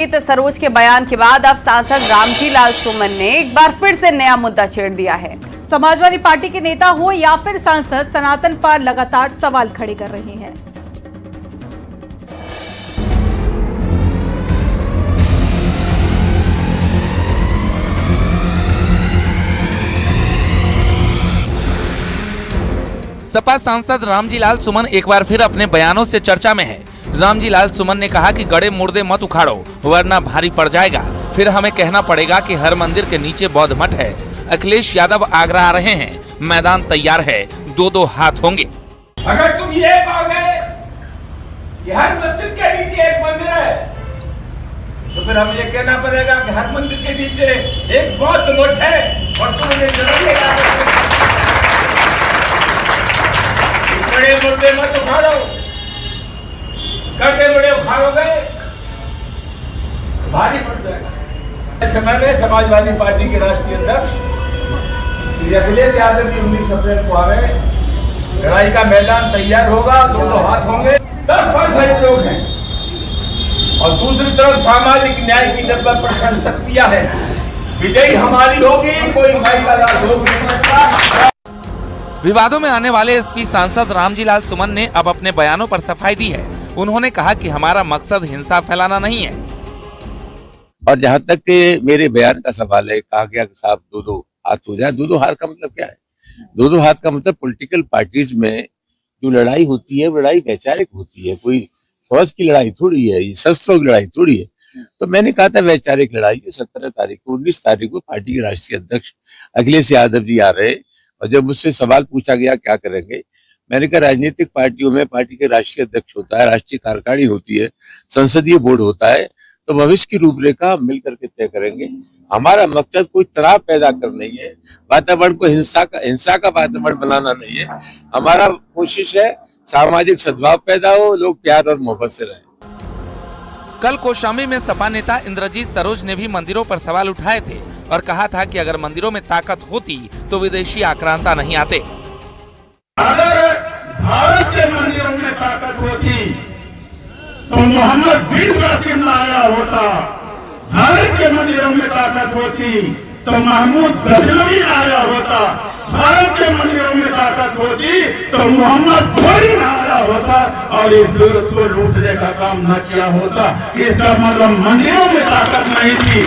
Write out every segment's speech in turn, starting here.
सरोज के बयान के बाद अब सांसद रामजी लाल सुमन ने एक बार फिर से नया मुद्दा छेड़ दिया है। समाजवादी पार्टी के नेता हो या फिर सांसद, सनातन पर लगातार सवाल खड़े कर रहे हैं। सपा सांसद रामजी लाल सुमन एक बार फिर अपने बयानों से चर्चा में है। रामजी लाल सुमन ने कहा कि गड़े मुर्दे मत उखाड़ो वरना भारी पड़ जाएगा, फिर हमें कहना पड़ेगा कि हर मंदिर के नीचे बौद्ध मठ है। अखिलेश यादव आगरा आ रहे हैं, मैदान तैयार है, दो हाथ होंगे। अगर तुम ये कहोगे कि हर मस्जिद के नीचे एक मंदिर है, तो फिर हमें ये कहना पड़ेगा कि हर मंदिर के नीचे एक बौद्ध मठ है और तुम बड़े मुर्दे मत उखाड़ो। गड्ढे बड़े उखाड़ोगे भारी पड़ जाएगा। इस समय में समाजवादी पार्टी के राष्ट्रीय अध्यक्ष श्री अखिलेश यादव की 19 अप्रैल को आ रहे, लड़ाई का मैदान तैयार होगा, दो हाथ होंगे, 10% लोग हैं और दूसरी तरफ सामाजिक न्याय की 90% शक्तियां हैं। विजयी हमारी होगी, कोई माई का लाल हो नहीं सकता। विवादों में आने वाले एसपी सांसद रामजी लाल सुमन ने अब अपने बयानों पर सफाई दी है। उन्होंने कहा कि हमारा मकसद हिंसा फैलाना नहीं है। और जहां तक के मेरे बयान का सवाल है, कहा गया कि साहब दो हाथ हो जाए। दो हाथ का मतलब क्या है? दो हाथ का मतलब पॉलिटिकल पार्टीज में जो लड़ाई होती है, वो लड़ाई वैचारिक होती है। कोई फौज की लड़ाई थोड़ी है, ये शस्त्रों की लड़ाई थोड़ी है। तो मैंने कहा था वैचारिक लड़ाई 17 तारीख को 19 तारीख को पार्टी के राष्ट्रीय अध्यक्ष अखिलेश यादव जी आ रहे, और जब मुझसे सवाल पूछा गया क्या करेंगे, मैंने कहा राजनीतिक पार्टियों में पार्टी के राष्ट्रीय अध्यक्ष होता है, राष्ट्रीय कार्यकारिणी होती है, संसदीय बोर्ड होता है, तो भविष्य की रूपरेखा मिलकर के तय करेंगे। हमारा मकसद कोई तनाव पैदा कर नहीं है, वातावरण को हिंसा का वातावरण बनाना नहीं है। हमारा कोशिश है सामाजिक सद्भाव पैदा हो, लोग प्यार और मोहब्बत से रहें। कल कौशाम्बी में सपा नेता इंद्रजीत सरोज ने भी मंदिरों पर सवाल उठाए थे और कहा था कि अगर मंदिरों में ताकत होती तो विदेशी आक्रांता नहीं आते। अगर भारत के मंदिरों में ताकत होती तो मोहम्मद बिन कासिम आया होता। भारत के मंदिरों में ताकत होती तो महमूद गजनवी आया होता। भारत के मंदिरों में ताकत होती तो मोहम्मद घोरी आया होता और इस दुर्ग को लूटने का काम न किया होता। इसका मतलब मंदिरों में ताकत नहीं थी।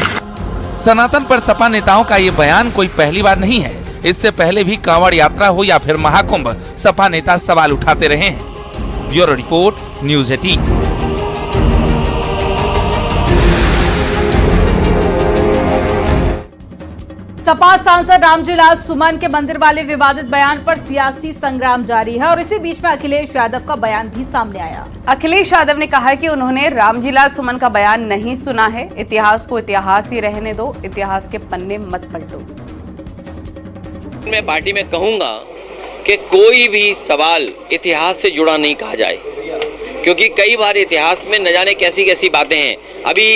सनातन पर सपा नेताओं का ये बयान कोई पहली बार नहीं है। इससे पहले भी कांवड़ यात्रा हो या फिर महाकुंभ, सपा नेता सवाल उठाते रहे हैं। Bureau report, news 18। सपा सांसद रामजी लाल सुमन के मंदिर वाले विवादित बयान पर सियासी संग्राम जारी है और इसी बीच में अखिलेश यादव का बयान भी सामने आया। अखिलेश यादव ने कहा कि उन्होंने रामजी लाल सुमन का बयान नहीं सुना है। इतिहास को इतिहास ही रहने दो, इतिहास के पन्ने मत पलटो। मैं पार्टी में कहूंगा कि कोई भी सवाल इतिहास से जुड़ा नहीं कहा जाए, क्योंकि कई बार इतिहास में न जाने कैसी कैसी बातें हैं। अभी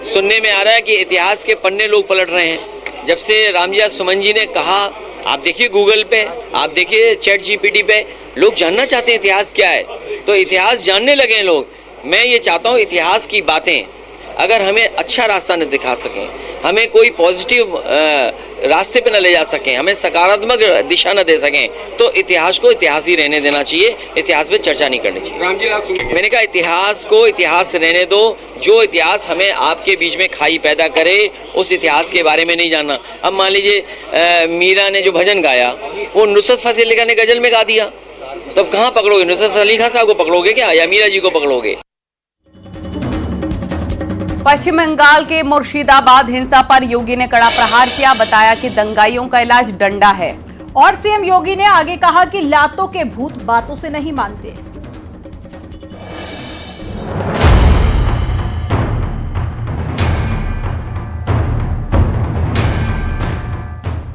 सुनने में आ रहा है कि इतिहास के पन्ने लोग पलट रहे हैं। जब से रामजी लाल सुमन जी ने कहा, आप देखिए गूगल पे, आप देखिए चैट जीपीटी पे, लोग जानना चाहते हैं इतिहास क्या है, तो इतिहास जानने लगे हैं लोग। मैं ये चाहता हूँ इतिहास की बातें अगर हमें अच्छा रास्ता न दिखा सकें, हमें कोई पॉजिटिव रास्ते पे न ले जा सकें, हमें सकारात्मक दिशा न दे सकें, तो इतिहास को इतिहास ही रहने देना चाहिए, इतिहास पे चर्चा नहीं करनी चाहिए। मैंने कहा इतिहास को इतिहास रहने दो, जो इतिहास हमें आपके बीच में खाई पैदा करे उस इतिहास के बारे में नहीं जानना। अब मान लीजिए मीरा ने जो भजन गाया वो नुसरत फतेह अली खान ने गजल में गा दिया, तब कहाँ पकड़ोगे? नुसरत अली खान साहब को पकड़ोगे क्या या मीरा जी को पकड़ोगे? पश्चिम बंगाल के मुर्शिदाबाद हिंसा पर योगी ने कड़ा प्रहार किया, बताया कि दंगाइयों का इलाज डंडा है। और सीएम योगी ने आगे कहा कि लातों के भूत बातों से नहीं मानते।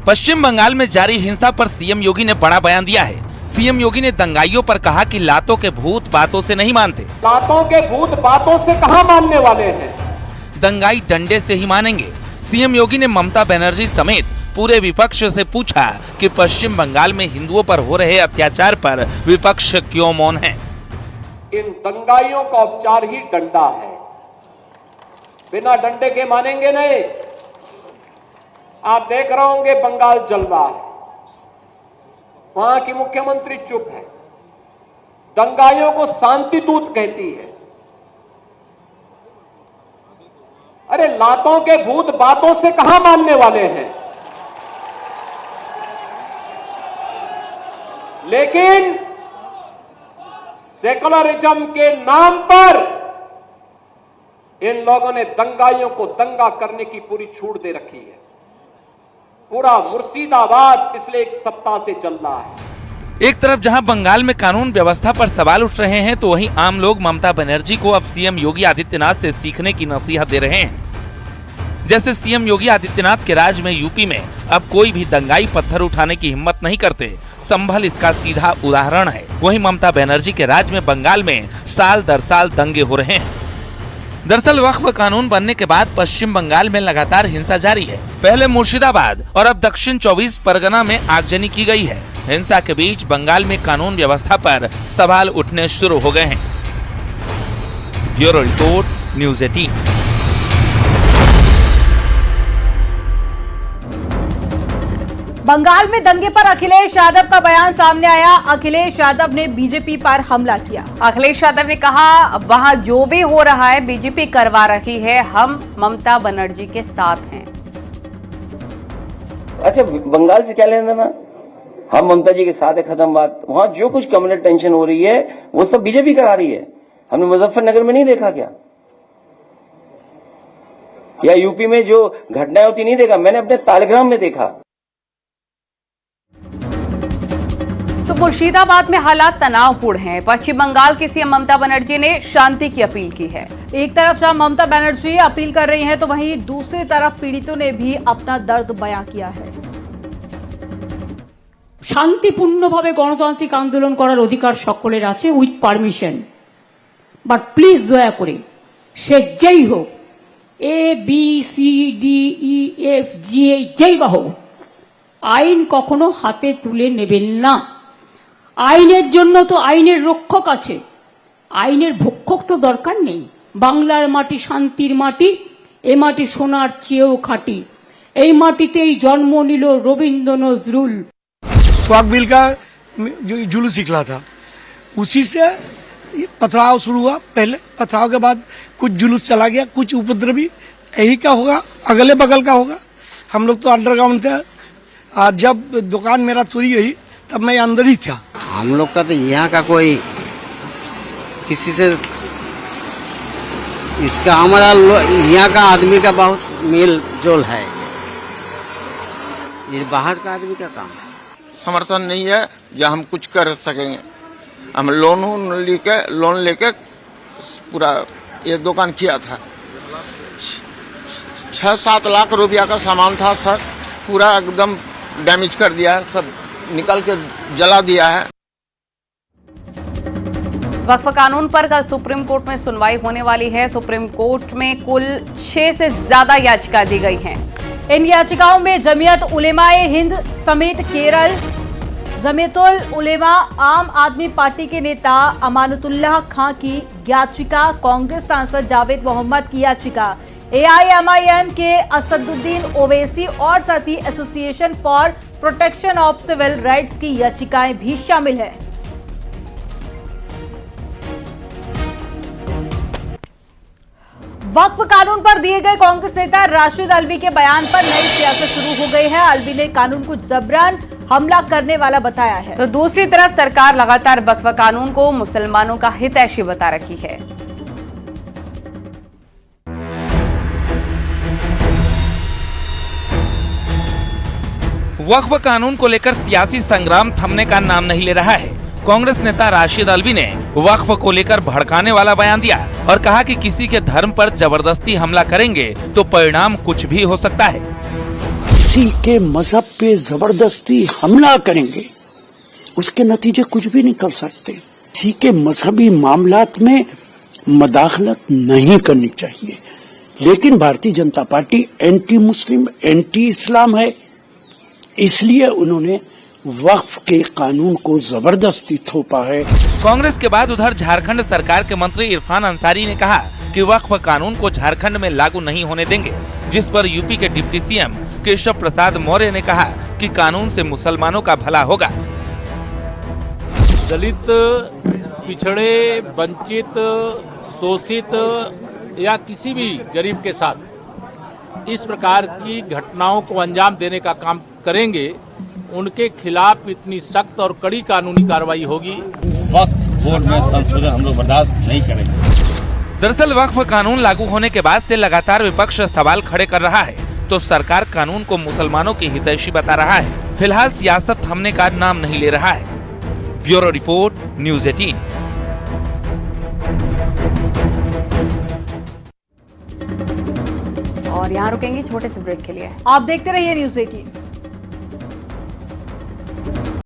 पश्चिम बंगाल में जारी हिंसा पर सीएम योगी ने बड़ा बयान दिया है। सीएम योगी ने दंगाइयों पर कहा कि लातों के भूत बातों से नहीं मानते। लातों के भूत बातों से कहां मानने वाले हैं? दंगाई डंडे से ही मानेंगे। सीएम योगी ने ममता बनर्जी समेत पूरे विपक्ष से पूछा कि पश्चिम बंगाल में हिंदुओं पर हो रहे अत्याचार पर विपक्ष क्यों मौन है। इन दंगाइयों का उपचार ही डंडा है। बिना डंडे के मानेंगे नहीं। आप देख रहे होंगे बंगाल जल रहा है, वहां की मुख्यमंत्री चुप है, दंगाइयों को शांति दूत कहती है। अरे लातों के भूत बातों से कहां मानने वाले हैं। लेकिन सेकुलरिज्म के नाम पर इन लोगों ने दंगाइयों को दंगा करने की पूरी छूट दे रखी है। पूरा मुर्शिदाबाद पिछले एक सप्ताह से चल रहा है। एक तरफ जहां बंगाल में कानून व्यवस्था पर सवाल उठ रहे हैं, तो वहीं आम लोग ममता बनर्जी को अब सीएम योगी आदित्यनाथ से सीखने की नसीहत दे रहे हैं। जैसे सीएम योगी आदित्यनाथ के राज में यूपी में अब कोई भी दंगाई पत्थर उठाने की हिम्मत नहीं करते। संभल इसका सीधा उदाहरण है। वहीं ममता बनर्जी के राज में बंगाल में साल दर साल दंगे हो रहे हैं। दरअसल वक्फ कानून बनने के बाद पश्चिम बंगाल में लगातार हिंसा जारी है। पहले मुर्शिदाबाद और अब दक्षिण 24 परगना में आगजनी की गई है। हिंसा के बीच बंगाल में कानून व्यवस्था पर सवाल उठने शुरू हो गए हैं। Bureau report, news 18। बंगाल में दंगे पर अखिलेश यादव का बयान सामने आया। अखिलेश यादव ने बीजेपी पर हमला किया। अखिलेश यादव ने कहा, वहां जो भी हो रहा है बीजेपी करवा रही है, हम ममता बनर्जी के साथ हैं। अच्छा, बंगाल से क्या लेना देना, हम ममता जी के साथ है, खत्म बात। वहां जो कुछ कम्युनल टेंशन हो रही है वो सब बीजेपी करा रही है। हमने मुजफ्फरनगर में नहीं देखा क्या, या यूपी में जो घटनाएं होती नहीं देखा, मैंने अपने तालग्राम में देखा। तो मुर्शिदाबाद में हालात तनावपूर्ण हैं। पश्चिम बंगाल की सीएम ममता बनर्जी ने शांति की अपील की है। एक तरफ जहां ममता बनर्जी अपील कर रही हैं, तो वहीं दूसरी तरफ पीड़ितों ने भी अपना दर्द बयां किया है। শান্তিপূর্ণভাবে গণতান্ত্রিক আন্দোলন করার অধিকার সকলের আছে উইথ পারমিশন, বাট প্লিজ দয়া করে সে যেই হোক, ABCDEFGA যেই বা হোক, আইন কখনো হাতে তুলে নেবেন না। আইনের জন্য তো আইনের রক্ষক আছে, আইনের ভক্ষক তো দরকার নেই। বাংলার মাটি শান্তির মাটি, এ মাটি সোনার চেয়েও খাঁটি, এই মাটিতেই জন্ম নিল রবীন্দ্র নজরুল। वाक बिल का जो जुलूस निकला था, उसी से पथराव शुरू हुआ। पहले पथराव के बाद कुछ जुलूस चला गया, कुछ उपद्रवी यही का होगा, अगले बगल का होगा। हम लोग तो अंडरग्राउंड थे। जब दुकान मेरा चोरी हुई तब मैं अंदर ही था। हम लोग का तो यहाँ का कोई किसी से इसका हमारा यहाँ का आदमी का बहुत मेल जोल है। ये बाहर का आदमी का काम है। समर्थन नहीं है या हम कुछ कर सकेंगे। हम लोन लेके पूरा एक दुकान किया था, 6-7 लाख रुपया का सामान था सर, पूरा एकदम डैमेज कर दिया है, सब निकल के जला दिया है। वक्फ कानून पर कल सुप्रीम कोर्ट में सुनवाई होने वाली है। सुप्रीम कोर्ट में कुल 6 से ज्यादा याचिका दी गई हैं। इन याचिकाओं में जमीयत उलेमाए हिंद समेत केरल जमीयतुल उलेमा, आम आदमी पार्टी के नेता अमानतुल्लाह खां की याचिका, कांग्रेस सांसद जावेद मोहम्मद की याचिका, AIMIM के असदुद्दीन ओवैसी और साथी association for protection of civil rights की याचिकाएं भी शामिल है। वक्फ कानून पर दिए गए कांग्रेस नेता राशिद अल्वी के बयान पर नई सियासत शुरू हो गई है। अल्वी ने कानून को जबरन हमला करने वाला बताया है। तो दूसरी तरफ सरकार लगातार वक्फ कानून को मुसलमानों का हितैषी बता रखी है। वक्फ कानून को लेकर सियासी संग्राम थमने का नाम नहीं ले रहा है। कांग्रेस नेता राशिद अल्वी ने वक्फ को लेकर भड़काने वाला बयान दिया और कहा कि किसी के धर्म पर जबरदस्ती हमला करेंगे तो परिणाम कुछ भी हो सकता है। किसी के मजहब पे जबरदस्ती हमला करेंगे, उसके नतीजे कुछ भी निकल सकते। किसी के मजहबी मामलात में मदाखलत नहीं करनी चाहिए, लेकिन Bharatiya Janata party anti Muslim, anti इस्लाम है, इसलिए उन्होंने वक्फ के कानून को जबरदस्ती थोपा है। कांग्रेस के बाद उधर झारखंड सरकार के मंत्री इरफान अंसारी ने कहा कि वक्फ कानून को झारखंड में लागू नहीं होने देंगे, जिस पर यूपी के डिप्टी सीएम केशव प्रसाद मौर्य ने कहा कि कानून से मुसलमानों का भला होगा। दलित, पिछड़े, वंचित, शोषित या किसी भी गरीब के साथ इस प्रकार की घटनाओं को अंजाम देने का काम करेंगे, उनके खिलाफ इतनी सख्त और कड़ी कानूनी कार्रवाई होगी। वक्फ बोर्ड में संशोधन हम लोग बर्दाश्त नहीं करेंगे। दरअसल वक्फ कानून लागू होने के बाद से लगातार विपक्ष सवाल खड़े कर रहा है, तो सरकार कानून को मुसलमानों की हितैषी बता रहा है। फिलहाल सियासत थमने का नाम नहीं ले रहा है। Bureau report, news 18। और यहाँ रुकेंगे छोटे से ब्रेक के लिए। आप देखते रहिए न्यूज़ 18।